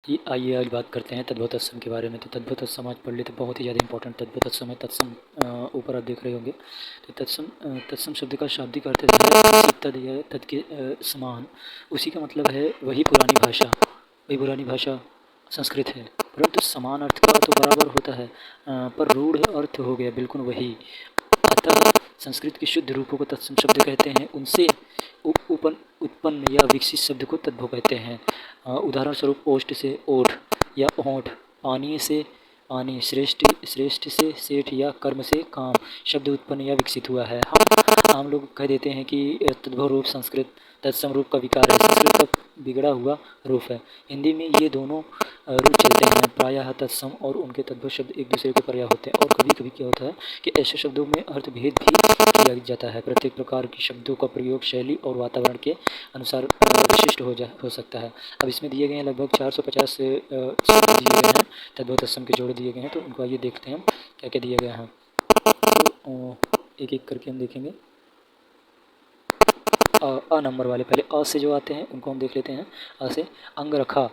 आइए आज बात करते हैं तद्भव तत्सम के बारे में। तो तद्भव तत्सम आज पढ़ लेते, बहुत ही ज़्यादा इंपॉर्टेंट तद्भव तत्सम है। तत्सम ऊपर आप देख रहे होंगे। तो तत्सम शब्द का शाब्दिक अर्थ है किसी तद या तद के समान। उसी का मतलब है वही पुरानी भाषा संस्कृत है, परंतु समान अर्थ का तो बराबर होता है, पर रूढ़ अर्थ हो गया बिल्कुल वही। अतः संस्कृत के शुद्ध रूपों को तत्सम शब्द कहते हैं, उनसे उत्पन्न या विकसित शब्द को तद्भव कहते हैं। उदाहरण स्वरूप ओष्ठ से ओठ या ओंठ, पानी से पानी, श्रेष्ठ से सेठ या कर्म से काम शब्द उत्पन्न या विकसित हुआ है। हम आम लोग कह देते हैं कि तद्भव रूप संस्कृत तत्सम रूप का विकार है, संस्कृत का बिगड़ा हुआ रूप है। हिंदी में ये दोनों रूप चलते हैं, प्रायः तत्सम और उनके तद्भव शब्द एक दूसरे के पर्याय होते हैं। और कभी कभी क्या होता है कि ऐसे शब्दों में अर्थभेद भी किया जाता है। प्रत्येक प्रकार के शब्दों का प्रयोग शैली और वातावरण के अनुसार विशिष्ट हो सकता है। अब इसमें दिए गए हैं लगभग 450 शब्द दिए गए हैं, तद्भव तत्सम के जोड़े दिए गए हैं। तो उनको आइए देखते हैं क्या क्या दिया गया है। तो एक एक करके हम देखेंगे। अ नंबर वाले पहले अ से जो आते हैं उनको हम देख लेते हैं। अ से अंगरखा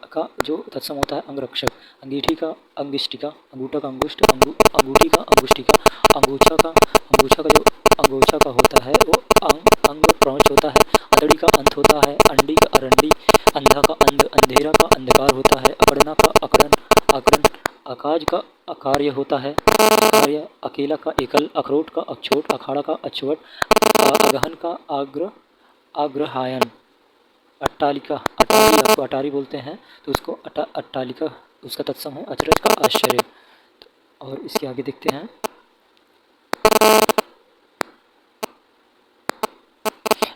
का जो तत्सम होता है अंगरक्षक। अंगीठी का अंगिष्टिका, अंगूठा का अंगुष्ठ, अंगूठी का अंगुष्टिका, अंगूछा का जो अंगोछा का होता है वो अंग प्रौंच होता है। अतड़ी का अंत होता है, अंडी का अरंडी, अंधा का अंध, अंधेरा का अंधकार होता है। अकड़ना का अकड़न, आकड़न, अकाज का अकार्य होता है, अकार्य, अकेला का एकल, अखरोट का अक्षोट, अखाड़ा का अछवट, अगहन का आग्रहायन, अट्टालिका अटारी, आपको अटारी बोलते हैं तो उसको अट्टालिका उसका तत्सम है। अचरज का आश्चर्य। और इसके आगे देखते हैं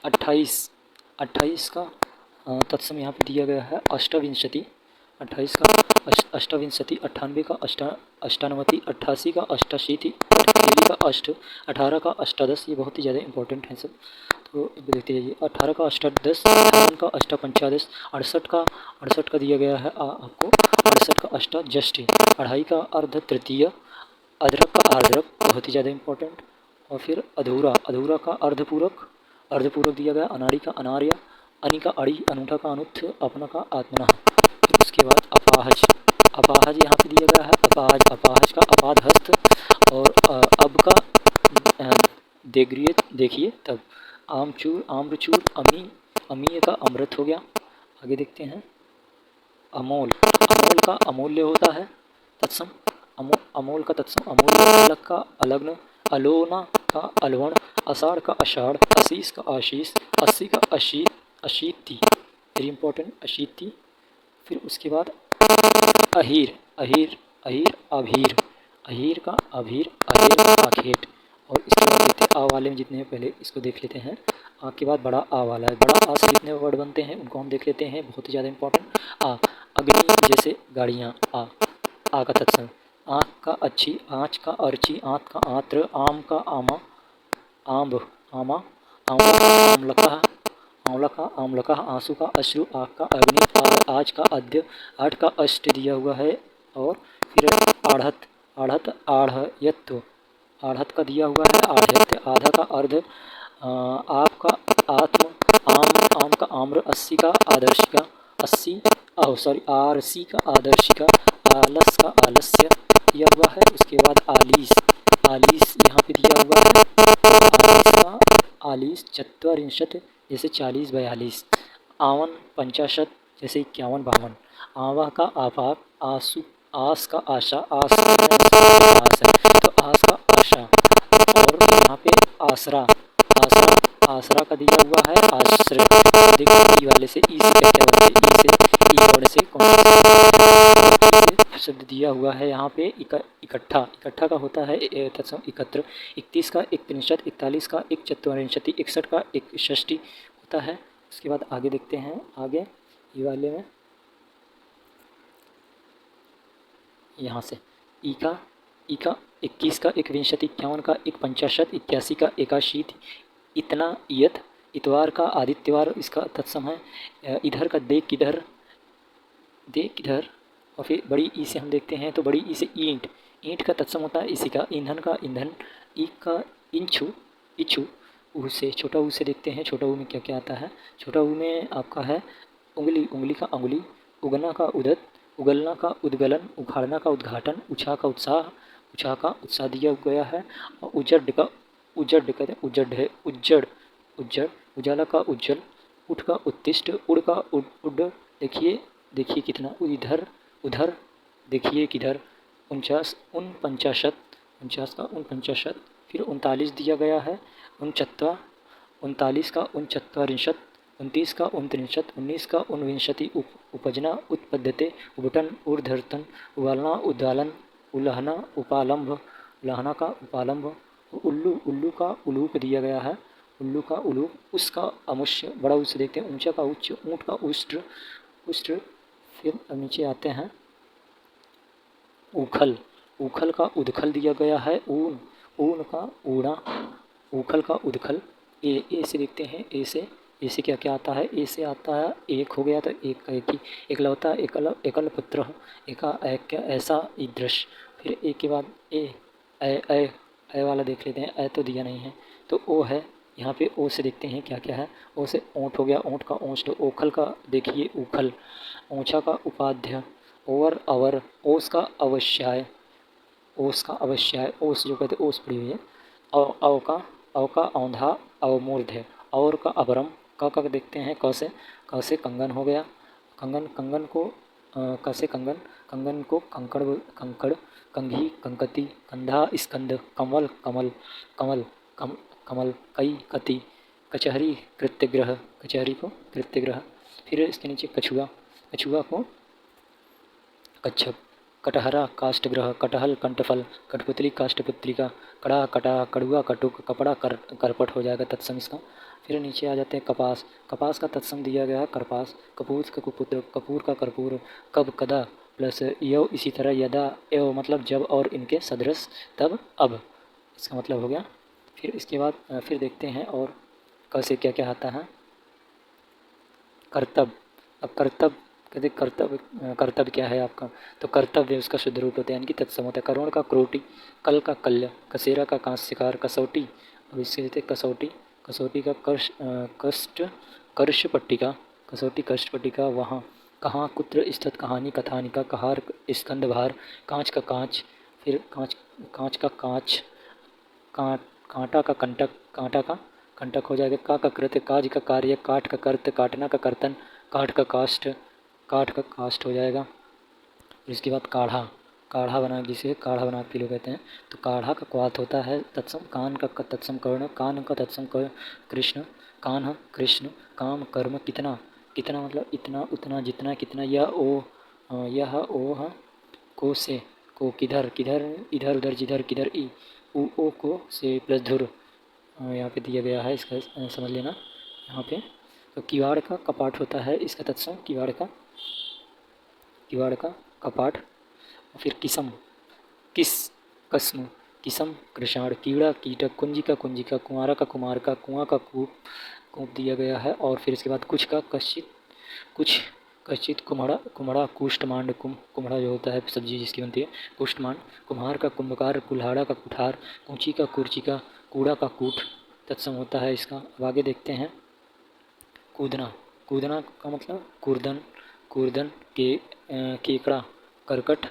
28 का तत्सम यहाँ पे दिया गया है अष्टविंशति। 28 का अष्टविंशति, 98 का अष्टानवति, 88 का अष्टाशीति, 88 का अष्ट, 18 का अष्टादश। ये बहुत ही ज़्यादा इंपॉर्टेंट है सब, तो देखते जाइए। 18 का अष्टादश, 58 का अष्टापंचादश, 68 का दिया गया है आपको 68 का अष्टाजष्टि, 2.5 का अर्ध तृतीय, अदरक का आर्द्रक, बहुत ही ज़्यादा इंपॉर्टेंट। और फिर अधूरा का अर्धपूरक दिया गया। अनाड़ी का अनार्य, अनि का अड़ी, अनूठा का अनुत्थ, अपना का आत्मना। फिर उसके बाद अपाहज यहाँ पे दिया गया है। अपाहज का अपाद हस्त। और अब का देखिए तब। आम्रचूर, अमीय का अमृत हो गया। आगे देखते हैं अमोल का अमूल्य होता है तत्सम। अमोल का तत्सम अमूल्य। अलग का अलग्न, अलोना का अलवण, अषाढ़ का अषाढ़, अशीष का आशीष, 80 का अशीति, वेरी इंपॉर्टेंट अशीति। फिर उसके बाद अहीर अभीर, अहीर का अभीर, अहेर का आखेट। और इसके बाद देखते हैं आ वाले में जितने हैं पहले इसको देख लेते हैं। आ के बाद बड़ा आ वाला है। बड़ा आ से जितने वर्ड बनते हैं उनको हम देख लेते हैं, बहुत ही ज़्यादा इंपॉर्टेंट। आ अग्नि जैसे गाड़ियाँ, आ का तत्सम। आँख का अच्छी, आँच का अर्ची, आँत का आत्र, आम का आमा, आम्ब आमा, आंवला का आमलका, आंवला का आमलका, आंसू का अश्रु, आग का अग्नि, आज का अद्य, 8 का अष्ट दिया हुआ है। और फिर आढ़त आढ़यत्व, आढ़त का दिया हुआ है आढ़यत्य, आधा का अर्ध, आप का आत्म, आम का आम्र, 80 का आदर्शिका, 80 आरसी का आदर्शिका, आलस का आलस्य दिया हुआ है। उसके बाद आलीस यहाँ पे दिया हुआ है। आलीस का आलीस, चत्वारिंशत जैसे 40 42, आवन 50 जैसे 51 52, आवा का आपाक, आस का आशा, आस है तो आस का आशा। और यहाँ पे आसरा का दिया हुआ है आश्रय। देखो ई वाले से ई से क्या क्या बनते हैं, ई से ई वर्ड से कौन सा शब्द दिया हुआ है यहाँ पे। इकट्ठा का होता है तत्सम एकत्र। 31 का एक त्रिंशत, 41 का एक चतुर्विंशति, 61 का एक षष्टि होता है। उसके बाद आगे देखते हैं। आगे ई वाले में यहाँ से ई का 21 का एक विंशति, 51 का एक पंचाशत, 81 का एकाशीति, इतना इयत, इतवार का आदित्यवार इसका तत्सम है। इधर का दे किधर, और फिर बड़ी ई से हम देखते हैं तो बड़ी ई से ईंट का तत्सम होता है इसी का। ईंधन का ईंधन, ई का इच्छू, ऊ से छोटा ऊ से देखते हैं छोटा ऊ में क्या क्या आता है। छोटा ऊ में आपका है उंगली का अंगुली, उगना का उदत, उगलना का उद्गलन, उखाड़ना का उद्घाटन, उछा का उत्साह, उछा का उत्साह दिया गया है। और उजड़ का उजड़ कहते हैं, उजड़ है उज्जड़, उज्जड़, उजाला का उज्जवल, उठ का उत्तिष्ठ, उड़ का उड, देखिए देखिए कितना, इधर उधर, देखिए किधर, 49 उनपंचाशत, 49 का उनपंचाशत, फिर 39 दिया गया है, उनचत्वा, 39 का उनचत्वारिंशत्, 29 का उनत्रिंशत्, 19 का ऊनविंशति, उपजना उत्पद्यते, उबटन ऊर्ध्वतन, उबालना उद्दालन, उलहना उपालंभ, उलाहना का उपालंभ, उल्लू, उल्लू का उलूक दिया गया है, उल्लू का उलूक, उसका अमुष्य, बड़ा उच्च देखते हैं, ऊंचा का उच्च, ऊंट का उष्ट्र, उष्ट्र, फिर नीचे आते हैं उखल, उखल का उदखल दिया गया है, ऊन, ऊन का ऊड़ा, उखल का उदखल, ए से देखते हैं, ए से क्या क्या आता है, ए से आता है एक हो गया, तो एक का एक ही, एकलौता, एकल पुत्र, एका एक ऐसा ईदृश, फिर ए के बाद ए वाला देख लेते हैं, ए तो दिया नहीं है, तो ओ है, यहाँ पे ओ से देखते हैं क्या क्या है, ओ से ऊँट हो गया, ऊँट का ओष्ठ, ओखल का देखिए उखल, ऊँचा का उपाध्य, ओवर अवर, ओस का अवश्याय, ओस का अवश्याय, ओस जो कहते ओस पड़ी हुई है, अव का औंधा अवमूर्ध, और का अभरम, का देखते हैं क से कंगन हो गया, कंगन, कंगन को क से कंगन, कंगन को कंकड़, कंकड़, कंघी, कंकती, कंधा स्कंद, कमल, कमल, कमल, कमल, कई, कति, कचहरी कृत्यग्रह, कचहरी को कृत्यग्रह, फिर इसके नीचे कछुआ, कछुआ को कच्छप, कटहरा काष्ठग्रह, कटहल कंठफल, कठपुतली काष्ठपुत्रिका, कड़ा कटा, कड़ुआ कटुक, कपड़ा करपट हो जाएगा तत्सम इसका। फिर नीचे आ जाते हैं कपास, कपास का तत्सम दिया गया है करपास, कपूर का कुपुत्र, कपूर का कर्पूर, कब कदा प्लस यव, इसी तरह यदा एव मतलब जब और इनके सदृश तब अब, इसका मतलब हो गया। फिर इसके बाद फिर देखते हैं और कैसे क्या क्या आता है, कर्तव्य, अब कर्तव्य कहते कर्तव्य क्या है आपका, तो कर्तव्य उसका शुद्ध रूप होता है, यानी कि तत्सम होता है, करोड़ का क्रोटी, कल का कल्य, कसेरा का कांस्यकार, कसौटी, अब इसके देते कसौटी, कसौटी का कष्ट कर्ष पट्टिका, कसौटी कष्ट पट्टिका, वहाँ कहाँ, कुत्र स्थित, कहानी कथानिका, कहार स्कंद भार, कांच का कांच, फिर कांच का कांच, कांटा का कंटक, कांटा का कंटक हो जाएगा, का कृत्य, काज का कार्य, काठ का कर्त, काटना का कर्तन, काठ का काष्ठ, काठ का काष्ठ हो जाएगा। फिर इसके बाद काढ़ा, काढ़ा बना, जिसे काढ़ा बना पी लो कहते हैं, तो काढ़ा का क्वाथ होता है तत्सम, कान का तत्सम कर्ण, कान का तत्सम कृष्ण, कान कृष्ण, काम कर्म कितना, कितना मतलब इतना उतना जितना कितना, यह ओह, को से, को किधर, किधर इधर उधर जिधर किधर, ई ओ को से प्लस धुर, यहाँ पे दिया गया है, इसका समझ लेना यहाँ पे। तो किवाड़ का कपाट होता है इसका तत्सम, किवाड़ का कपाट, फिर किसम, किस कस्म, किसम कृषाण, कीड़ा कीटक, कुंजिका, कुंवारा का कुमार का, कुआं का कूप दिया गया है। और फिर इसके बाद कुछ का कश्चित, कुम्हड़ा कुष्ठमांड, कुम्हड़ा जो होता है सब्जी जिसकी बनती है, कुष्ठमांड, कुम्हार का कुंभकार, कुल्हाड़ा का कुठार, कूची का कुर्चिका, कूड़ा का कूट तत्सम होता है इसका। अब आगे देखते हैं कूदना, कूदना का मतलब कूर्दन, कूर्दन के केकड़ा करकट,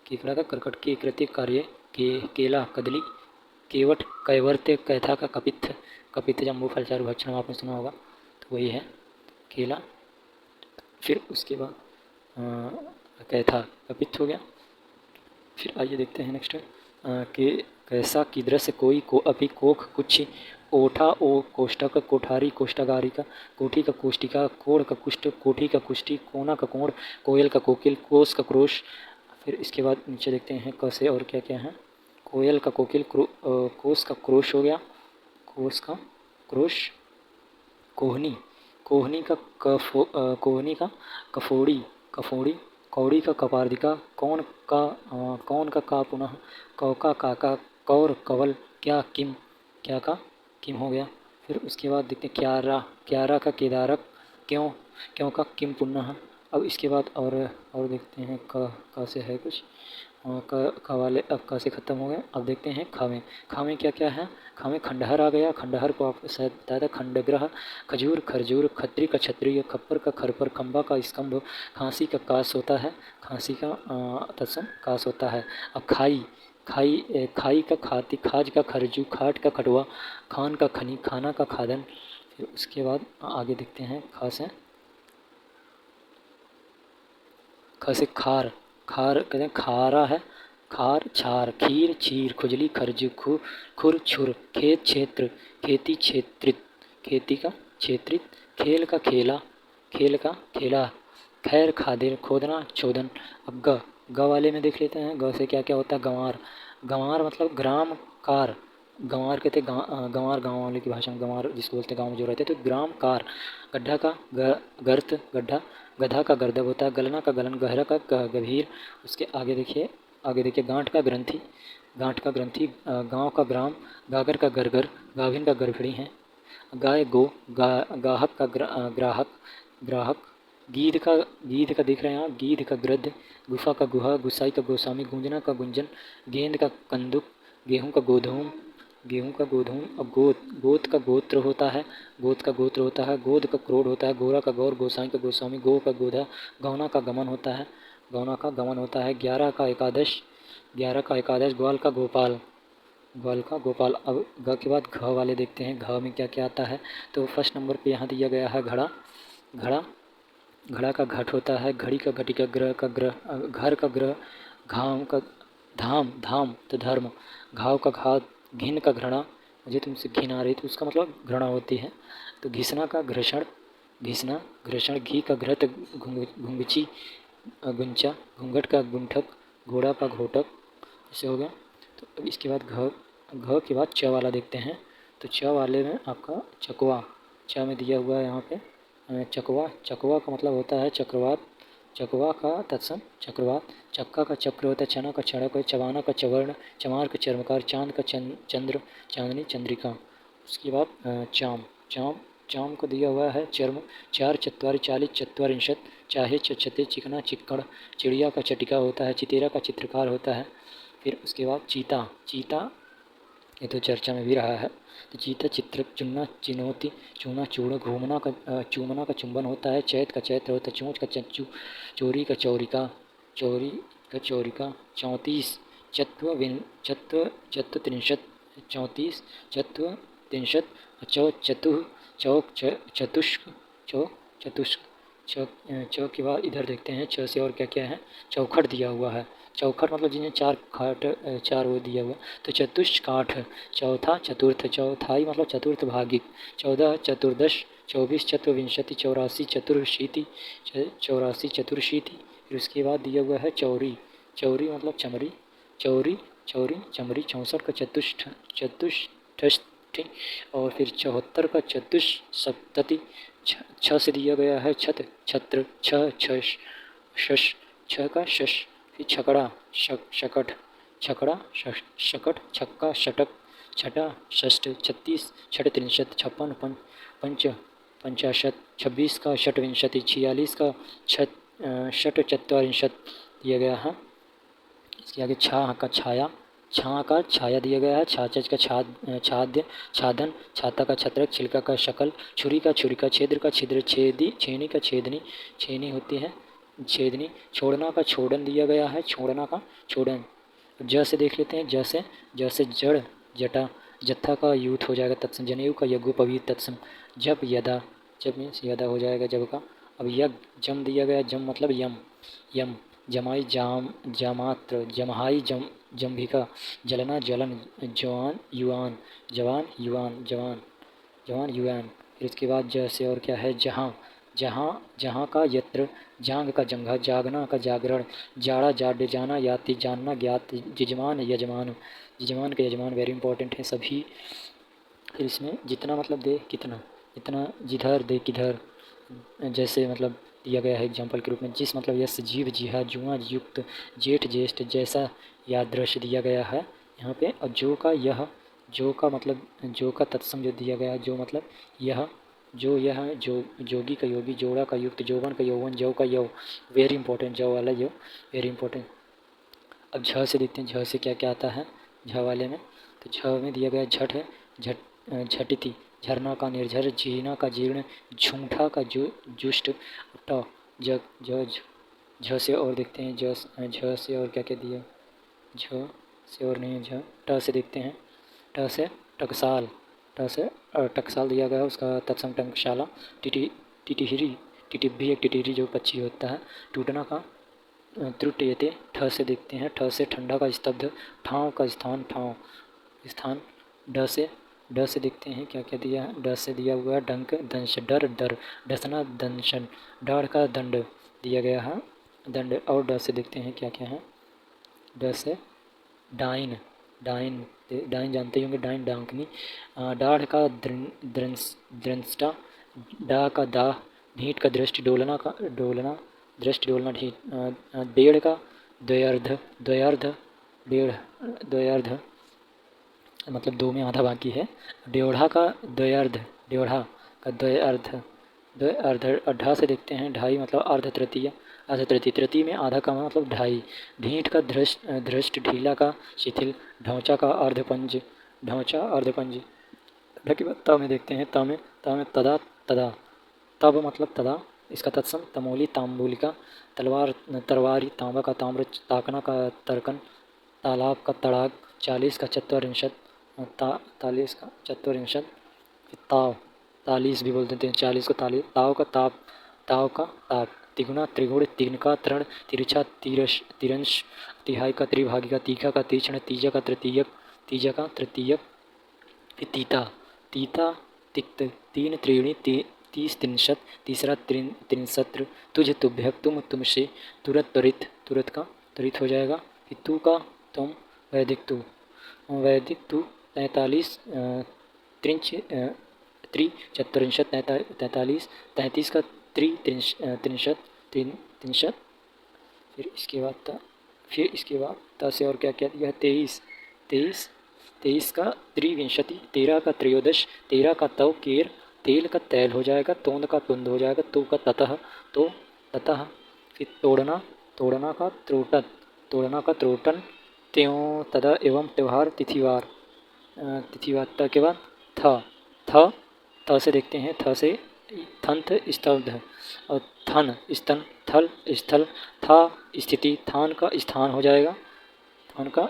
केकड़ा का करकट, के कृत्य कार्य, केला कदली, केवट कैवर्त्य, कैथा का कपित्थ, कपित्थ जम्बू फलचारु भक्षण आपने सुना होगा, तो वही है केला। फिर उसके बाद कैथा कपित्थ हो गया। फिर आइए देखते हैं नेक्स्ट कि कैसा किधर से कोई को अभी कोख कुछ, ओठा ओ कोष्ठक, कोठारी कोष्ठागारी का, कोठी का कोष्टिका, कोड़ का कुष्ठ, कोठी का कुष्ठी, कोना का कोण, कोयल का कोकिल, कोस का क्रोश। फिर इसके बाद नीचे देखते हैं कैसे और क्या क्या है, कोयल का कोकिल, कोस का क्रोश हो गया, कोस का क्रोश, कोहनी, कोहनी का कोहनी का कफोड़ी, कफोड़ी, कौड़ी का कपार्दिका, कौन का पुनः, कौ का काका, कौर कवल, क्या किम, क्या का किम हो गया। फिर उसके बाद देखते हैं क्यारा, क्यारा का केदारक, क्यों का किम पुनः। अब इसके बाद और देखते हैं का से है कुछ, क वाले अब क से ख़त्म हो गए। अब देखते हैं खावें। खावें क्या क्या है? खावें खंडहर आ गया। खंडहर को आपको शायद बताया था खंडग्रह। खजूर खरजूर, खत्री का क्षत्रिय, खप्पर का खरपर, खंबा का स्तंभ, खांसी का कास होता है। खांसी का तत्सम कास होता है। अब खाई। खाई का खाती, खाज का खरजू, खाट का खटुआ, खान का खनी, खाना का खादन। फिर उसके बाद आगे देखते हैं खा से। ख से खार। खार कहते हैं खारा है। खार छार, खीर छीर, खुजली खरजू, खुर छुर, खेत क्षेत्र, खेती क्षेत्रित, खेती का क्षेत्रित, खेल का खेला, खेल का खेला, खैर खादिर, खोदना चोदन। अब ग वाले में देख लेते हैं। ग से क्या क्या होता है? गंवार। गंवार मतलब ग्राम कार। गंवार कहते हैं गंवार गाँव वाले की भाषा में गंवार जिसको बोलते हैं गाँव में जो रहते हैं तो ग्राम कार। गड्ढा का गर्त गड्ढा। गधा का गर्दभ होता है। गलना का गलन, गहरा का गभीर। उसके आगे देखिए गांठ का ग्रंथि। गांठ का ग्रंथि, गांव का ग्राम, गागर का गरगर, गाभिन का गर्भिणी है। गाय गो, गाहक का ग्राहक, ग्राहक। गीध का देख रहे हैं आप, गीध का गृध्र, गुफा का गुहा, गुसाई का गोस्वामी, गूंजना का गुंजन, गेंद का कंदुक, गेहूं का गोधूम, गेहूं का गोधूम। अब गोत का गोत्र होता है। गोत का गोत्र होता है। गोद का क्रोध होता है। गोरा का गौर, गोसाई का गोस्वामी, गो का गोधा, गौना का गमन होता है। गौना का गमन होता है। 11 का एकादश, 11 का एकादश, ग्वाल का गोपाल, ग्वाल का गोपाल। अब ग के बाद घ वाले देखते हैं। घ में क्या क्या आता है? तो फर्स्ट नंबर पे यहाँ दिया गया है घड़ा। घड़ा, घड़ा का घट होता है। घड़ी का घटी का ग्रह का ग्रह, घर का ग्रह, घाम का धाम, धाम तो धर्म, घाव का घात, घिन का घृणा, मुझे तुमसे घिन आ रही तो उसका मतलब घृणा होती है। तो घिसना का घृषण, घिसना घृषण, घी का घृत, घुंगची गुंचा, घूंघट का गुंठक, घोड़ा का घोटक। ऐसे हो गया। तो अब इसके बाद घ के बाद च वाला देखते हैं। तो च वाले में आपका चकवा, च में दिया हुआ है यहाँ पे चकवा। चकवा का मतलब होता है चक्रवात। चकवा का तत्सम चक्रवात। चक्का का चक्र होता है। चना का चढ़क, चबाना का चवर्ण, चमार का चर्मकार, चांद का चंद्र, चांदनी चंद्रिका। उसके बाद चाम, चाम, चाम को दिया हुआ है चर्म। चार चत्वारी, 40 चत्वारिंशत, चाहे चच्छते, चिकना चिक्कड़, चिड़िया का चटिका होता है। चितेरा का चित्रकार होता है। फिर उसके बाद चीता, चीता ये तो चर्चा में भी रहा है। तो चीता चित्र, चुनना चिन्होती, चूना चूर्ण, चूमना का चुंबन होता है। चैत का चैत्र होता है। चोंच का चंचू, चोरी का चौरिका, चोरी का चौरिका। 34 चत्व त्रिंशत, 34 चत्व त्रिंशत, चौ चतुः, चौक चतुष्क, चौ चतुष्क। चौ के बाद इधर देखते हैं छ से और क्या क्या है। चौखट दिया हुआ है। चौखट मतलब जिन्हें चार खाट, चार वो दिया हुआ। तो चतुष्काठ, चौथा चतुर्थ, चौथाई मतलब चतुर्थ भागिक। 14 चतुर्दश, 24 चतुर्विंशति, 84 चतुर्शीति, 84 चतुर्शीति। फिर उसके बाद दिया हुआ है चौरी। चौरी मतलब चमरी, चौरी चौरी चमरी। 64 का चतुष्टष्टि और फिर 74 का चतुष्सप्तति। छ से दिया गया है छत, छत्र, छश, शश, छ का शश। फिर छकड़ा, शकट, छकड़ा, शकट, छक्का, षटक, छठा, षष्ठ, 36, छठ त्रिंशत, 56 पंच पंचाशत, 26 का षटविंशति, 46 का षट चत्वारिंशत दिया गया है। इसके आगे छा का छाया, छा का छाया दिया गया है। छाछच का छाद्य, छादन, छाता का छत्रक, छिलका का शकल, छुरी का छुरिका, छिद्र का छिद्र, छेदी, छेनी का छेदनी, छेनी होती है छेदनी। छोड़ना का छोड़न दिया गया है। छोड़ना का छोड़न। ज से देख लेते हैं। ज से जड़, जटा, जत्था का यूथ हो जाएगा तत्सम। जनेऊ का यज्ञोपवीत तत्सम। जब यदा, जब मीन्स यदा हो जाएगा जब का। अब यज्ञ, जम दिया गया। जम मतलब यम, यम। जमाई जाम, जामात्र, जमहाई जम्भिका, जलना जलन, जवान युवान, जवान युवान, जवान जवान युवान। फिर इसके बाद ज से और क्या है। जहाँ, जहाँ का यत्र, जांग का जंघा, जागना का जागरण, जाड़ा जाड्य, जाना याति, जानना ज्ञात, यजमान यजमान, यजमान का यजमान वेरी इंपॉर्टेंट है सभी। फिर इसमें जितना मतलब दे कितना, इतना जिधर दे किधर, जैसे मतलब दिया गया है एग्जाम्पल के रूप में। जिस मतलब यस, जीव जिहा, जुआ युक्त, जेठ ज्येष्ठ, जैसा यादृश दिया गया है यहाँ पे। और जो का यह, जो का मतलब जो का तत्सम जो दिया गया है। जो मतलब यह, जो यह, जो जोगी का योगी, जोड़ा का युक्त, जौवन का यौवन, जौ का यौ, वेरी इंपॉर्टेंट, जौ वाला यौ वेरी इंपॉर्टेंट। अब झ से देखते हैं, झ से क्या क्या आता है झ वाले में। तो झ में दिया गया झट है, झटिति, झरना का निर्झर, झीना का जीर्ण, झूठा का जुष्ट, ट ज ज झ से और देखते हैं, झ से और क्या क्या दिया, झ से और नहीं, झ ट से देखते हैं, ट से टकसाल, ट से टकसाल दिया गया है, उसका तत्सम टंकशाला, टिटिहिरी, टिटिभी एक टिटिहिरी जो पक्षी होता है, टूटना का त्रुटयते, ठ से देखते हैं, ठ से ठंडा का स्तब्ध, ठाव का स्थान, ठाव स्थान, ड से देखते हैं क्या क्या दिया है, ड से दिया हुआ है डंक, दंश, डर, डर, डसना, दंशन, डाढ़ का दंड दिया गया है, दंड। और ड से देखते हैं क्या क्या है, ड से डाइन, डाइन, डाइन जानते ही होंगे, डाइन डांकनी, डाढ़ का द्रंष्टा, डा का दाह, ढीठ का दृष्टि, डोलना का डोलना, दृष्टि डोलना, ढीठ, डेढ़ का द्वयार्ध, द्वयार्ध, डेढ़, द्वयार्ध मतलब दो में आधा बाकी है, ड्योढ़ा का द्वयार्ध, ड्योढ़ा का द्वयार्ध, द्वयार्ध। अढ़ा से देखते हैं, ढाई मतलब अर्ध तृतीय, अर्ध तृतीय, तृतीय में आधा का मतलब ढाई, ढीठ का धृष्ट, ढीला का शिथिल, ढौचा का अर्धपंज, ढौचा अर्धपंज। के बाद त में देखते हैं, त में तदा, तदा, तब मतलब तदा, इसका तत्सम तमोली, तांबूलिका, तलवार, तरवारी, तांबा का ताम्र, ताकना का तर्कन, तालाब का तड़ाग, 40 का चत्वारिंशत, 40 का चत्वारिंशत, ताव, 40 भी बोल देते हैं, 40 को 40, ताव का ताप, ताव का ताप, तिगुना, त्रिगुण, तीन का तृण, तिरछा, तिरंश, तिहाई का त्रिभागी का, तीखा का तीक्ष्ण, तीजा का तृतीयक, तीजा का तृतीयक, तीता, तीता, तिक्त, तीन, त्रीणि, 30, 63, तीसरा त्रिंसत्र, तुझ, तुभ्यक, तुम, तुमसे, तुरत, त्वरित, तुरत का त्वरित हो जाएगा, तू का तुम, वैदिक तू, वैदिक तू, 43, त्रि चत्वारिंशत, 43, 33 का त्रिंशत, फिर इसके बाद त से और क्या क्या दिया है, 23, 23 का त्रिविंशति, 13 का त्रयोदश, 13 का तव केर, तेल का तैल हो जाएगा, तोंद का तुंद हो जाएगा, तो का ततः, तो ततः, फिर तोड़ना, तोड़ना का त्रोटन, तोड़ना का त्रोटन, त्यों, तदा, एवं, त्यौहार, तिथिवार, तिथिवार। त के बाद थ से देखते हैं, थ से थंथ, स्तब्ध, और थन, स्तन, थल, स्थल, था, स्थिति, थान का स्थान हो जाएगा, थान का,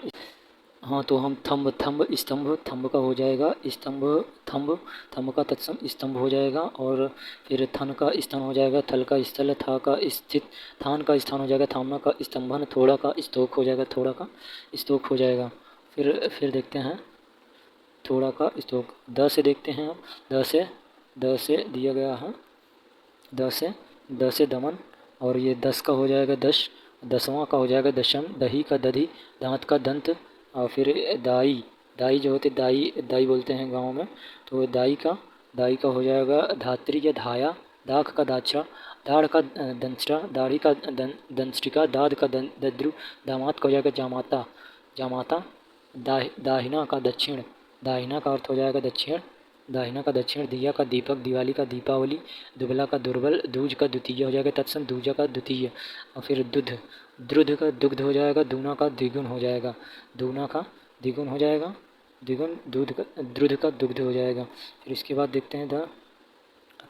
हाँ तो हम थंब, थंब, स्तंभ, थंब का हो जाएगा स्तंभ, थंब, थंब का तत्सम स्तंभ हो जाएगा, और फिर थन का स्थान हो जाएगा, थल का स्थल, था का स्थित, थान का स्थान हो जाएगा, थामना का स्तंभन, थोड़ा का स्तोक हो जाएगा, थोड़ा का स्तोक हो जाएगा। फिर देखते हैं थोड़ा का स्तोक, द से देखते हैं हम, द से दिया गया है, द से दमन, और ये 10 का हो जाएगा दश, 10वां का हो जाएगा दशम, दही का दधी, दांत का दंत, और फिर दाई, दाई जो होते दाई, दाई बोलते हैं गाँव में, तो दाई का हो जाएगा धात्री या धाया, दाख का दाचा, दाढ़ का दंष्टा, दाढ़ी का दंष्टिका, दाद का दद्रु, दामाद का हो जाएगा जामाता, जामाता, दाहिना का दक्षिण, दाहिना का अर्थ हो जाएगा दक्षिण, दाहिना का दक्षिण, दिया का दीपक, दिवाली का दीपावली, दुबला का दुर्बल, दूज का द्वितीय हो जाएगा तत्सम, दूजा का द्वितीय, और फिर दुध, द्रुध का दुग्ध हो जाएगा, दूना का द्विगुण हो जाएगा, दूना का द्विगुण हो जाएगा, द्विगुण, दूध का, द्रुध का दुग्ध हो जाएगा। फिर इसके बाद देखते हैं द,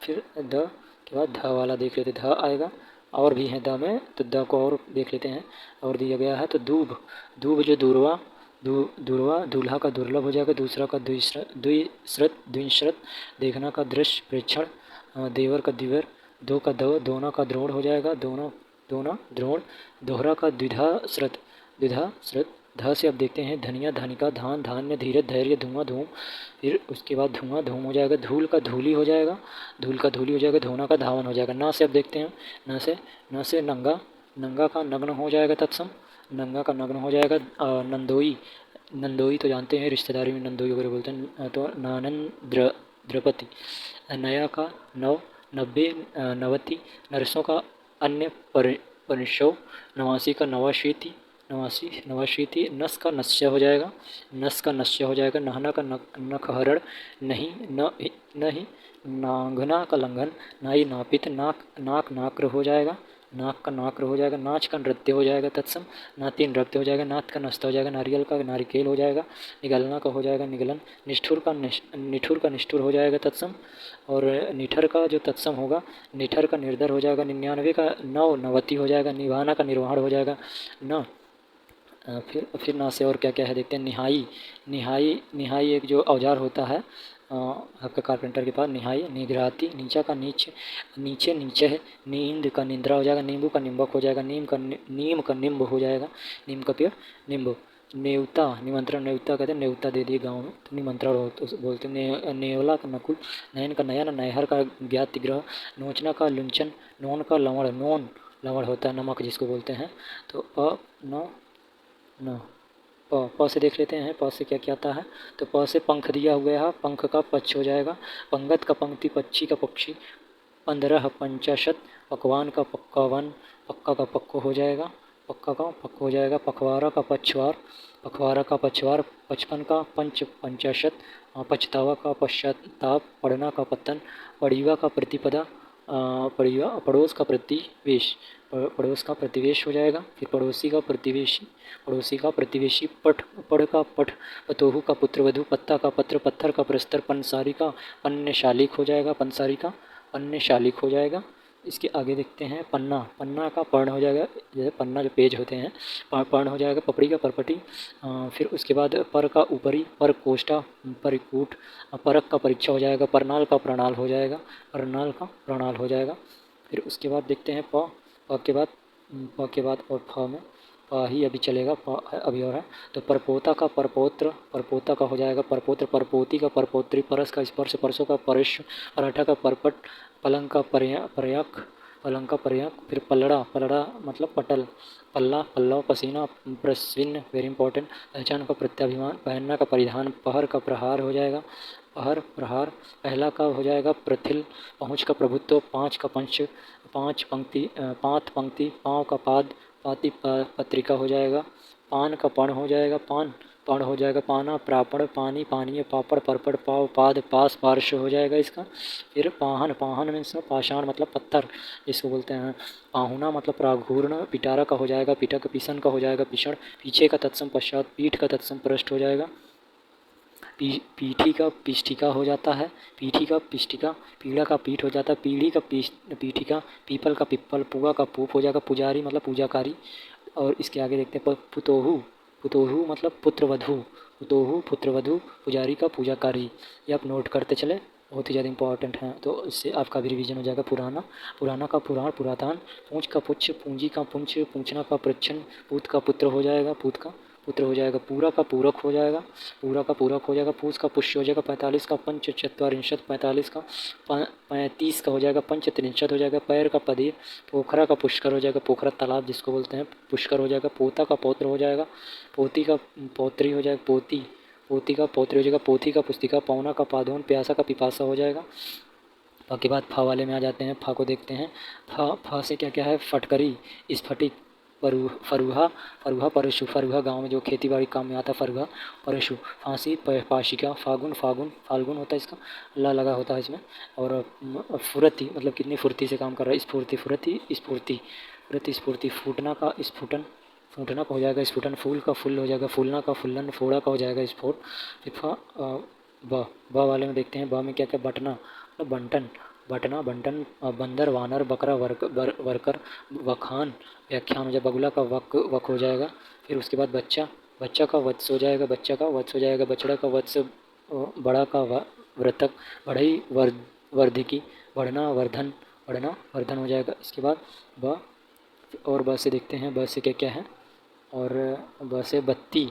फिर द के बाद ध वाला देख लेते, ध आएगा, और भी है द में, तो द को और देख लेते हैं, और दिया गया है तो दूब, दूब जो दूरवा, दूरवा, दूल्हा का दुर्लभ हो जाएगा, दूसरा का द्विश्रत, देखना का दृश्य, प्रेक्षण, देवर का दिवर, दो का दव, दोना का द्रोण हो जाएगा, दोना द्रोण, दोहरा का द्विधा श्रत, ध से अब देखते हैं धनिया, धनिका, धान, धान्य, धीरज, धैर्य, धुआं, धूम, फिर उसके बाद धुआं, धूम हो जाएगा, धूल का धूली हो जाएगा, धूल का धूली हो जाएगा, धोना का धावन हो जाएगा। ना से अब देखते हैं, न से नंगा, नंगा का नग्न हो जाएगा तत्सम, नंगा का नग्न हो जाएगा, नंदोई, नंदोई तो जानते हैं रिश्तेदारी में नंदोई वगैरह बोलते हैं, तो नानन द्रपति, नया का नव, 90, 90, नरसों का अन्य परिशव, 89 का नवाशीति, नवाशीति, नस का नस्य हो जाएगा, नस का नस्य हो जाएगा, नहना का नखहरण, नहीं, नहीं, नांगना का लंघन, नाई नापित, नाक नाक्र हो जाएगा, नाक का नाक्र हो जाएगा, नाच का नृत्य हो जाएगा तत्सम, नाती नृत्य हो जाएगा, नात का नस्त हो जाएगा, नारियल का नारिकेल हो जाएगा, निगलना का हो जाएगा निगलन, निठुर का निष्ठुर हो जाएगा तत्सम, और निठर का जो तत्सम होगा निठर का निर्धर हो जाएगा, 99 का नवती हो जाएगा, निभाना का निर्वाण हो जाएगा न। फिर ना से और क्या क्या है देखते हैं। निहाई एक जो औजार होता है आपका कारपेंटर के पास, निहाई निगराती, नीचा का नीचे है, नींद का निंद्रा हो जाएगा, नींबू का निम्बक हो जाएगा, नीम का निम्ब हो जाएगा, नीम का पेड़ निम्ब। नेवता निमंत्रण, नेवता कहते हैं न्योता दे दिए गाँव में तो निमंत्रण हो तो बोलते हैं। नेवला का नकुल, नयन का नयन, नहर का ज्ञात ग्रह, नोचना का लुंचन, नोन का लवण, नोन लवण होता है नमक जिसको बोलते हैं। तो न प से देख लेते हैं प से क्या क्या आता है। तो प से पंख दिया हुआ है, पंख का पक्ष हो जाएगा, पंगत का पंक्ति, पक्षी का पक्षी, 15 पंचाशत, पकवान का पक्कावन, पक्का का पक्को हो जाएगा, पक्का का पक्को हो जाएगा, पखवारा का पछवार, 55 का पंचाशत, पछतावा का पश्चाताप, पढ़ना का पतन, पड़ीवा का प्रतिपदा, पड़ोस का प्रतिवेश, पड़ोस का प्रतिवेश हो जाएगा। फिर पड़ोसी का प्रतिवेशी, पढ़ का पठ, पतोहू का पुत्रवधू, पत्ता का पत्र, पत्थर का प्रस्तर, पंसारी का पन्नशालिक हो जाएगा, हो जाएगा। इसके आगे देखते हैं पन्ना का पर्ण हो जाएगा, जैसे पन्ना जो पेज होते हैं पर्ण हो जाएगा, पपड़ी का परपटी। फिर उसके बाद पर का ऊपरी, पर कोष्ठा, परिकूट, परक का परीक्षा हो जाएगा, परनाल का प्रणाल हो जाएगा, फिर उसके बाद देखते हैं प के बाद और फ में प ही अभी चलेगा, प अभी और है। तो परपोता का परपोता का हो जाएगा, परपोत्र, परपोती का परपोत्री, परस का स्पर्श, परसों का परश, पराठा का परपट, पलंग का पर्याक, फिर पलड़ा मतलब पटल, पल्लव, पसीना, प्रस्विन वेरी इंपॉर्टेंट, पहचान का प्रत्याभिमान, पहनना का परिधान, पहर का प्रहार हो जाएगा, प्रहार, पहला का हो जाएगा प्रथिल, पहुँच का प्रभुत्व, पाँच पंक्ति, पाँव का पाद, पाती पत्रिका हो जाएगा, पान का पण हो जाएगा, पण हो जाएगा, पाना, प्रापण, पानी, पानीय, पापड़, परपड़, पाव, पाद, पास, पार्श्व हो जाएगा इसका। फिर पाहन मीन्स पाषाण मतलब पत्थर जिसको बोलते हैं। पाहुना मतलब प्राघूर्ण, पिटारा का हो जाएगा, पिटक, पिसन का हो जाएगा, पिछड़, पीछे का तत्सम पश्चात, पीठ का तत्सम पृष्ठ हो जाएगा, पीठी का पिष्ठिका हो जाता है, पीठी का पिष्ठिका, पीड़ा का पीठ हो जाता है, पीढ़ी का पीठिका, पीपल का पिप्पल, पुआ का पूप हो जाएगा, पुजारी मतलब पूजाकारी। और इसके आगे देखते हैं पुतोहू मतलब पुत्रवधू, पुजारी का पूजाकारी। ये आप नोट करते चले, बहुत ही ज़्यादा इंपॉर्टेंट है, तो इससे आपका भी रिवीजन हो जाएगा। पुराना का पुराण, पुरातान, पूंछ का पुच्छ, पूंजी का पुंछ, पूंछना का प्रच्छन, पूत का पुत्र हो जाएगा, पूत का पुत्र हो जाएगा, पूरा का पूरक हो जाएगा, पूस का पुष्य हो जाएगा, 45 का पंचचत्वारिंशत, 45 का 35 का हो जाएगा, पंचत्रिंशत हो जाएगा, पैर का पदीर, पोखरा का पुष्कर हो जाएगा, पोखरा तालाब जिसको बोलते हैं पुष्कर हो जाएगा, पोता का पौत्र हो जाएगा, पोती का पौत्री हो जाएगा, पोती का पौत्री हो जाएगा, पोथी का पुस्तिका, पौना का पादोन, प्यासा का पिपासा हो जाएगा। बाकी बात फा वाले में आ जाते हैं, फा को देखते हैं। फा से क्या क्या है, फटकरी, स्फटिक, फरुहा, फरुहा गांव में जो खेती बाड़ी काम में आता है, फरुहा, परशु, फांसी, पाशिका, फाल्गुन होता है इसका, ला लगा होता है इसमें। और फुरती मतलब कितनी फुर्ती से काम कर रहा है, स्फूर्ति, फूटना का स्फुटन, फूटना का हो जाएगा स्फुटन, फूल का फुल हो जाएगा फूलना का फुल्लन, फोड़ा का हो जाएगा स्फोट। फिर ब वाले में देखते हैं, ब में क्या क्या, बटना मतलब बंटन, बंदर, वानर, बकरा, वर्कर, वखान, व्याख्यान हो जाएगा, बगुला का वक हो जाएगा। फिर उसके बाद बच्चा का वत्स हो जाएगा, बछड़ा का वत्स, बड़ा का व्रतक, बढ़ई, वर्धिकी, बढ़ना वर्धन हो जाएगा। इसके बाद ब और ब से देखते हैं, ब से क्या क्या है। और ब से बत्ती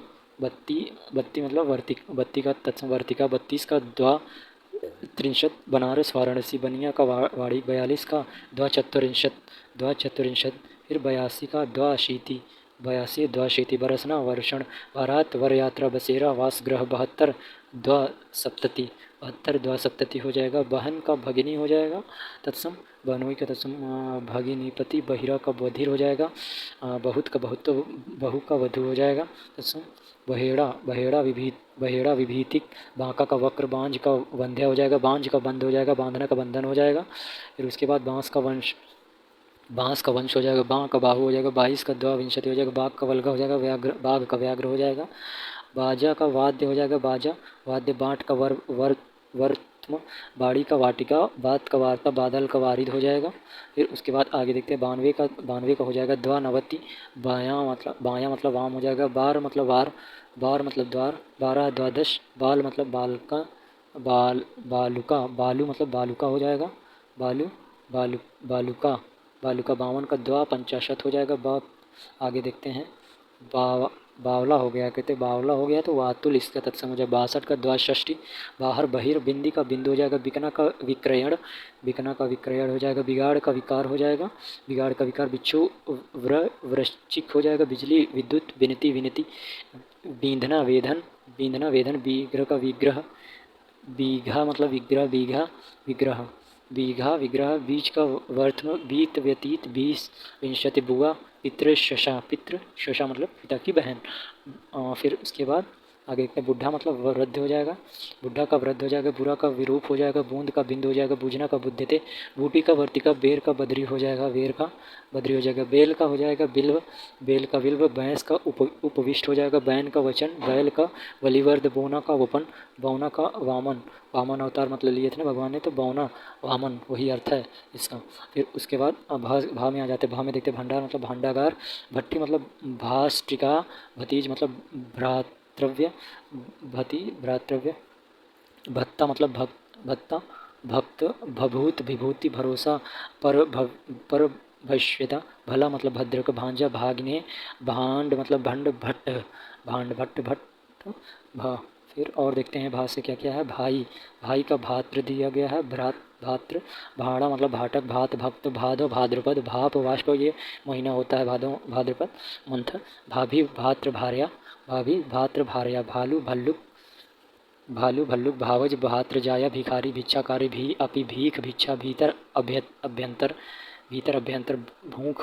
मतलब बत्ती का तत्सम, वर्तिका, 32 का द्वा त्रिंशत, बनारस, वाराणसी, बनिया का वाड़ी, 42 का द्वाचत्वरिंशत, फिर 82 का द्वाशीति, बरसना, वर्षण, बारात, वर यात्रा, बसेरा, वासगृह, 72 द्वासप्तति हो जाएगा। बहन का भगिनी हो जाएगा तत्सम, बहनोई का तत्सम, भगिनीपति, बहिरा का बधिर हो जाएगा, बहुत का बहू का वधू हो जाएगा तत्सम। बहेड़ा विभीतिक, बांका का वक्र, बांझ का वंध्या हो जाएगा, बांझ का बंध हो जाएगा, बांधना का बंधन हो जाएगा। फिर उसके बाद बांस का वंश, बांस का वंश हो जाएगा, बाँ का बाहु हो जाएगा, बाईस का द्वाविंशति हो जाएगा, बाघ का वल्गा हो जाएगा, व्याघ्र बाघ का व्याघ्र हो जाएगा, बाजा का वाद्य हो जाएगा, बाजा वाद्य, बाँट का वर्त्म, बाड़ी का वाटिका, बात का वार्ता, बादल का वारिद हो जाएगा। फिर उसके बाद आगे देखते हैं बानवे का हो जाएगा द्वानवति, बायां मतलब वाम हो जाएगा, बार मतलब वार, बार मतलब द्वार, बारह द्वादश, बाल मतलब बालका, बालुका, बालू मतलब बालुका हो जाएगा, बालू बालू बालुका, बालुका, बावन का द्वा पंचाशत हो जाएगा। आगे देखते हैं बाव बावला हो गया, कहते बावला हो गया तो वातुल इसका तत्सम हो जाएगा। 62 का द्वाषष्टि, बाहर बहिर, बिंदी का बिंदु हो जाएगा, बिकना का विक्रयण हो जाएगा, बिगाड़ का विकार हो जाएगा, बिगाड़ का विकार, बिच्छू वृश्चिक हो जाएगा, बिजली विद्युत, विनती विनती, बींधना वेधन, बीघ्र का विग्रह, बीघा मतलब विग्रह, विग्रह, बीघा विग्रह, बीज का वर्थ, बीत व्यतीत, बीस विंशति, बुआ, पितृ शशा मतलब पिता की बहन। फिर उसके बाद आगे बुढ़ा मतलब वृद्ध हो जाएगा, बुढ़ा का वृद्ध हो जाएगा, बुरा का विरूप हो जाएगा, बूंद का बिंदु हो जाएगा, बूझना का बुद्धते, बूटी का वर्तिका, बेर का बद्री हो जाएगा, वेर का बद्री हो जाएगा, बेल का हो जाएगा बिल्व, बेल का विल्व, भैंस का उपविष्ट हो जाएगा, बैन का वचन, बैल का बलिवर्द, बोना का वपन, बौना का वामन, वामन अवतार मतलब लिए थे ना भगवान ने, तो बौना वामन वही अर्थ है इसका। फिर उसके बाद भा में आ जाते, भा में देखते भंडार मतलब भांडागार, भट्टी मतलब भाष्टिका, भतीज मतलब भ्रातृव्य, भ्रातृव्य, भत्ता मतलब भत्ता, भक्त, भभूत विभूति, भरोसा, पर भविष्यता, भला मतलब भद्र का, भांजा भाग्ने, भांड मतलब भंड, भट्ट, भट्ट भा। फिर और देखते हैं भा से क्या क्या है। भाई, भाई का भात्र दिया गया है, भात्र, भाड़ा मतलब भाटक, भात भक्त, भादो भाद्रपद, भाप वाष्प ये महीना होता है भाद्रपद, मंथ, भाभी भात्र भार्या, भाभी भात्र भार्या, भालू भल्लुक, भल्लुक, भावज भात्र जाया, भिखारी भिक्षाकारी, भी अपि भीख भिक्षा, भीतर अभ्यंतर, भूख,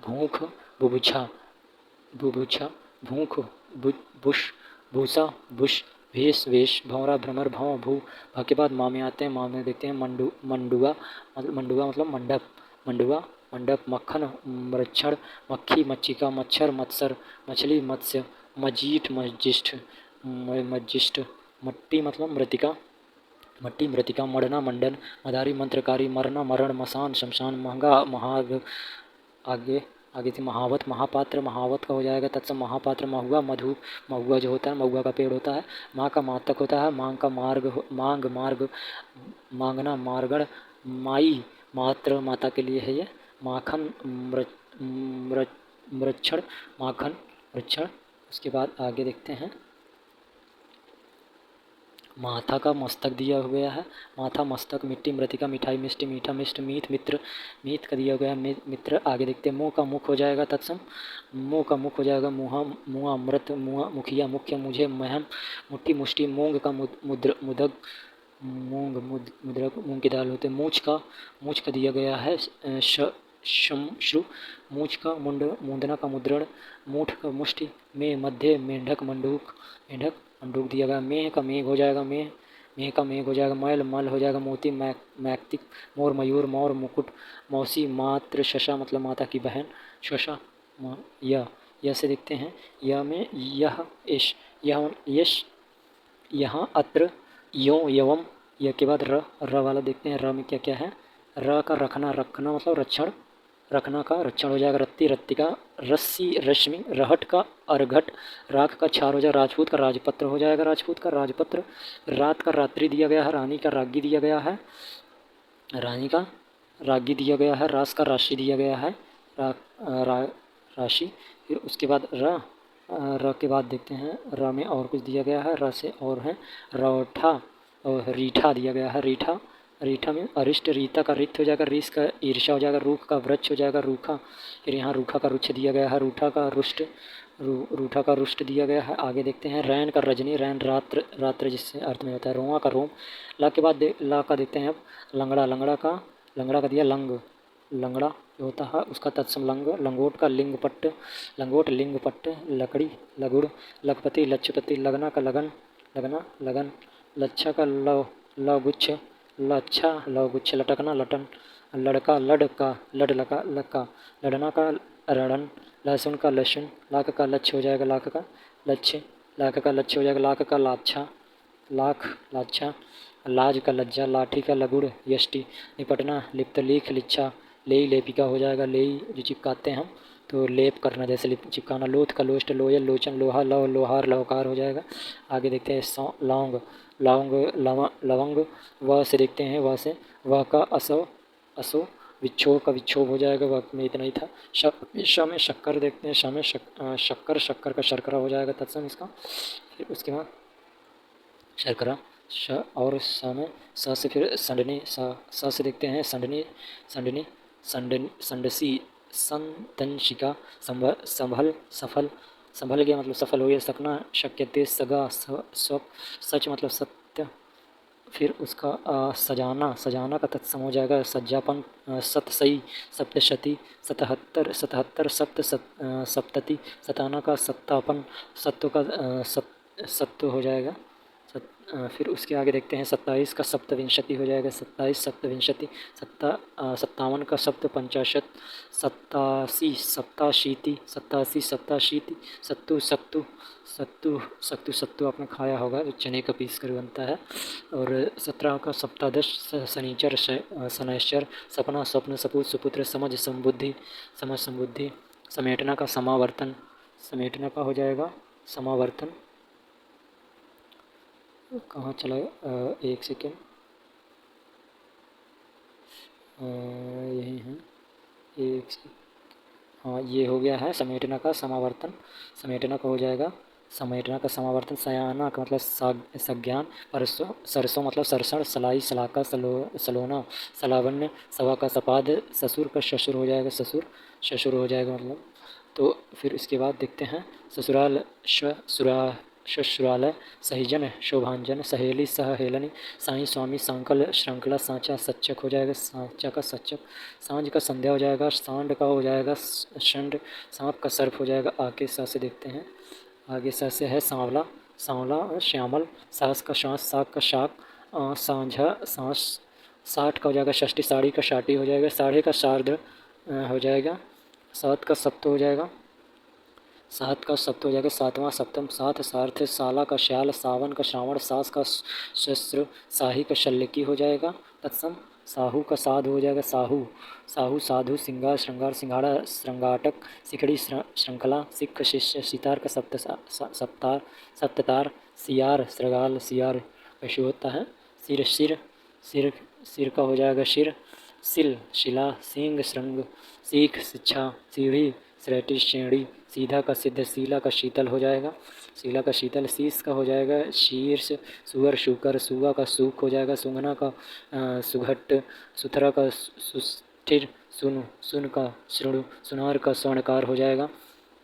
भूख, बुभुक्षा, भूख, बुश, भूसा, बुश, भेष वेश, भंवरा भ्रमर, भंव भू। भा के बाद माँ में आते हैं, माँ में देखते हैं मंडुआ मतलब मंडप, मंडप, मक्खन, मृक्षण, मक्खी, मच्छिका, मच्छर, मत्सर, मछली, मत्स्य, मज्जिष्ठ, मट्टी मतलब मृतिका, मड़ना, मंडन, मदारी, मंत्रकारी, मरना, मरण, मसान, शमशान, महंगा, महाग। आगे आगे से महावत, महापात्र, महावत का हो जाएगा तत्सम, महापात्र, महुआ, मधु, महुआ जो होता है महुआ का पेड़ होता है, माँ का मातक होता है, मांग का मार्ग, मांगना, मार्गण, माई, मात्र माता के लिए है ये, माखन, मृक्षण, माखन, मृक्षण। उसके बाद आगे देखते हैं माथा का मस्तक दिया गया है, माथा मस्तक, मिट्टी मृतिका, मिठाई मिष्टि, मीठा मिष्ट, मीत मित्र, मीत का दिया गया है मित्र। आगे देखते हैं मुँह का मुख हो जाएगा तत्सम, मुँह का मुख हो जाएगा मुआ, मृत, मुआ, मुखिया, मुख्य, मुझे, महम, मुट्ठी, मुष्टि, मूंग का मुदग, मुद्रक मूंग की दाल होते, मूछ का दिया गया है श्रु, मूछ का मुंड, मूंदना का मुद्रण, मूठ का मुष्टि, में मध्य, मेंढक, मंडूक दिया गया, मेह का मेघ हो जाएगा, मेह का मेघ हो जाएगा, मैल मल हो जाएगा, मोती मैक्तिक, मोर मयूर, मोर मुकुट, मौसी, मात्र, शशा मतलब माता की बहन, शशा, यह से देखते हैं, यह में यह इश, यह यश, यहाँ अत्र, यों यवम, यह के बाद र वाला देखते हैं, र में क्या क्या है। र का रखना मतलब रक्षण, रखना का रक्षण हो जाएगा, रत्ती रत्तिका, रस्सी रश्मि, रहट का अर्घट, राख का छार हो जाएगा, राजपूत का राजपत्र हो जाएगा, राजपूत का राजपत्र, रात का रात्रि दिया गया है, रानी का राज्ञी दिया गया है, रानी का राज्ञी दिया गया है, रास का राशि दिया गया है, राशि। फिर उसके बाद र के बाद देखते हैं र में और कुछ दिया गया है, र से और है रौठा और रीठा दिया गया है, रीठा में अरिष्ट, रीता का रिक्त हो जाएगा, रीस का ईर्षा हो जाएगा, रूख का वृक्ष हो जाएगा, रूखा। फिर यहाँ रूखा का रुक्ष दिया गया है, रूठा का रुष्ट दिया गया है। आगे देखते हैं रैन का रजनी, रैन रात्र जिससे अर्थ में होता है, रोआ का रोम। ला के बाद ला का देखते हैं अब लंगड़ा का दिया लंग, लंगड़ा जो होता है उसका तत्सम लंग, लंगोट का लिंगपट्ट, लकड़ी लगुड़, लखपति लच्छपति, लगना का लगन, लगना लगन, लच्छा का लव गुच्छ, लच्छा लघुच्छ लटकना लटन लड़का लड़का लड़ लका लका लड़ना का रणन लहसुन का लहसुन लाख का लक्ष्य हो जाएगा लाख का लक्ष्य लाख का लक्ष्य हो जाएगा लाख का लाच्छा लाख लाच्छा लाज का लज्जा लाठी का लगुड़ यष्टि निपटना लिप्त लीख लिच्छा लेई लेपिका हो जाएगा लेई जो चिपकाते हैं हम तो लेप करना जैसे चिपकाना लोथ का लोस्ट लोयल लोचन लोहा लव लोहार लवकार हो जाएगा। आगे देखते हैं लौंग लौंग लवंग व से देखते हैं व से वह का असो असो विक्षोभ का विक्षोभ हो जाएगा वक्त में इतना ही था। श में शक्कर देखते हैं श में शक्कर शक्कर का शर्करा हो जाएगा तत्सम इसका। फिर उसके बाद शर्करा श और स में स से फिर संडनी स से देखते हैं संडनी संडनी संडन संडसी संतंशिका संभल सफल संभल गया मतलब सफल हो गया सकना शक्यते सगा स्वप सच मतलब सत्य। फिर उसका सजाना सजाना का तत्सम हो जाएगा सज्जापन सतसई सप्तशती सतहत्तर सतहत्तर सप्तति सताना का सत्तापन सत्व का सत्व हो जाएगा। फिर उसके आगे देखते हैं 27 का सप्तविंशति हो जाएगा 27 सप्तविंशति 57 का सप्त पंचाशत 87 सप्ताशीति 87 सप्ताशीति सत्तु सत्तु सत्तु सत्तु सत्तु आपने खाया होगा जो चने का पीस कर बनता है। और 17 का सप्तादश शनिचर शनैश्चर सपना स्वप्न सपूत सुपुत्र समझ समबुद्धि समझ समबुद्धि समेटना का समावर्तन समेटना का हो जाएगा समावर्तन कहाँ चला एक सेकेंड यही है एक से हाँ ये हो गया है समेटना का समावर्तन समेटना का हो जाएगा समेटना का समावर्तन सयाना का मतलब संज्ञान परसों सरसों मतलब सरसण सलाई सलाका सलोना सलावन्य सवा का सपाद ससुर का ससुर हो जाएगा ससुर ससुर हो जाएगा मतलब। तो फिर इसके बाद देखते हैं ससुराल ससुरालय सहीजन शोभांजन सहेली सहेलनी साईं स्वामी सांकल श्रृंखला सांचा सच्चक हो जाएगा सांचा का सच्चक सांझ का संध्या हो जाएगा सांड का हो जाएगा षंड सांप का सर्प हो जाएगा। आगे सा से देखते हैं आगे सा से है सांवला सांवला श्यामल सास का सांस साग का शाक सांझा सांस साठ का हो जाएगा षष्ठी साड़ी का शाटी हो जाएगा साढ़े का शार्द हो जाएगा सात का सप्त हो जाएगा सात का सप्त हो जाएगा सातवां सप्तम सात सार्थ साला का श्याल सावन का श्रावण सास का शस्त्र साही का शल्यकी हो जाएगा तत्सम साहू का साध हो जाएगा साहू साहू साधु सिंगार श्रृंगार सिंघाड़ा श्रृंगाटक सिकड़ी श्रृंखला सिख शिष्य सितार का सप्तार सप्ततार सियार श्रृगाल सियार ऐसे होता है। सिर सिर सिर सिर का हो जाएगा शिर सिल शिला सिंग श्रृंग सीख शिक्षा सीढ़ी श्रेटी श्रेणी सीधा का सिद्ध शीला का शीतल हो जाएगा शीला का शीतल शीश का हो जाएगा शीर्ष सुअर शुकर सुआ का सूख हो जाएगा सुंगना का सुघट सुथरा का सुस्थिर सुन सुन का श्रृणु सुनार का स्वर्णकार हो जाएगा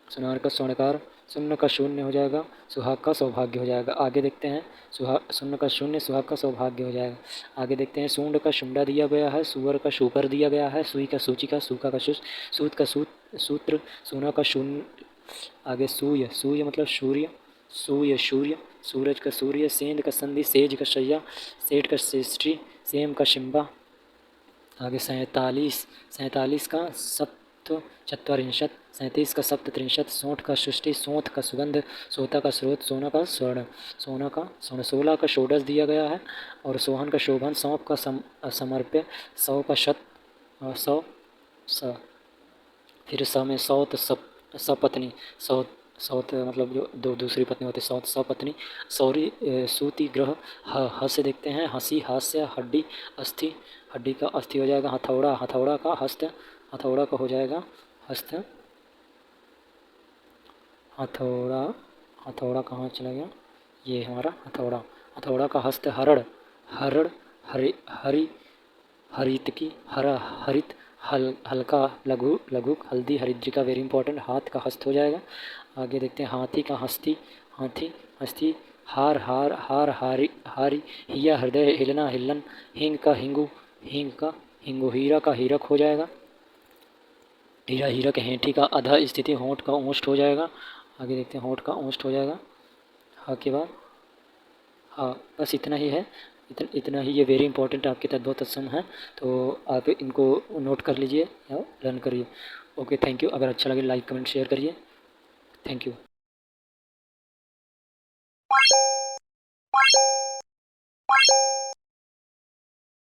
सुनार का स्वर्णकार शून्य का शून्य हो जाएगा सुहाग का सौभाग्य हो जाएगा। आगे देखते हैं शून्य का शून्य सुहाग का सौभाग्य हो जाएगा। आगे देखते हैं सूंड का शुंडा दिया गया है सुअर का शूकर दिया गया है सुई का सूची का सूखा का सूत का सूत्र सोना का शून्य। आगे सूय सूय मतलब सूर्य सूय सूर्य सूरज का सूर्य सेंध का संधि सेज का शैया सेठ का श्रेष्ठी सेम का शिम्बा। आगे 47 का सप्त चत्वारिंशत 37 का सप्तत्रिंशत सोंठ का सृष्टि सोंठ का सुगंध सोता का स्रोत सोना का स्वर्ण सोना का स्वर्ण 16 का षोडश दिया गया है और सोहन का शोभन सौंप का समर्प्य 100 का शत 100 स फिर स में सौत सपत्नी सौत मतलब जो दो दूसरी पत्नी होती है सौत सपत्नी सौरी सूती ग्रह ह से देखते हैं हंसी हास्य हड्डी अस्थि हड्डी का अस्थि हो जाएगा हथौड़ा हथौड़ा का हस्त हथौड़ा का हो जाएगा हस्त हथौड़ा हथौड़ा कहाँ चला गया ये हमारा हथौड़ा हथौड़ा का हस्त हरड़ हरड़ हरि हरि हरितकी हरा हरित हल्का लघु लघुक हल्दी हरिद्रिका वेरी इंपॉर्टेंट हाथ का हस्त हो जाएगा। आगे देखते हैं हाथी का हस्ती हाथी हस्ती हार हार हार हारी हारी हिया हृदय हिलना हिलन हिंग का हिंगू हिंग का हिंगू हीरा का हीरक हो जाएगा हीरा हीरक हेंठी का अधा स्थिति होंठ का ओष्ठ हो जाएगा। आगे देखते हैं होंठ का ओष्ठ हो जाएगा हा के बाद हाँ बस इतना ही है। इतना ही ये वेरी इंपॉर्टेंट आपके तद्भव तत्सम है, तो आप इनको नोट कर लीजिए या लर्न करिए। Okay, thank you. अगर अच्छा लगे लाइक कमेंट शेयर करिए। Thank you.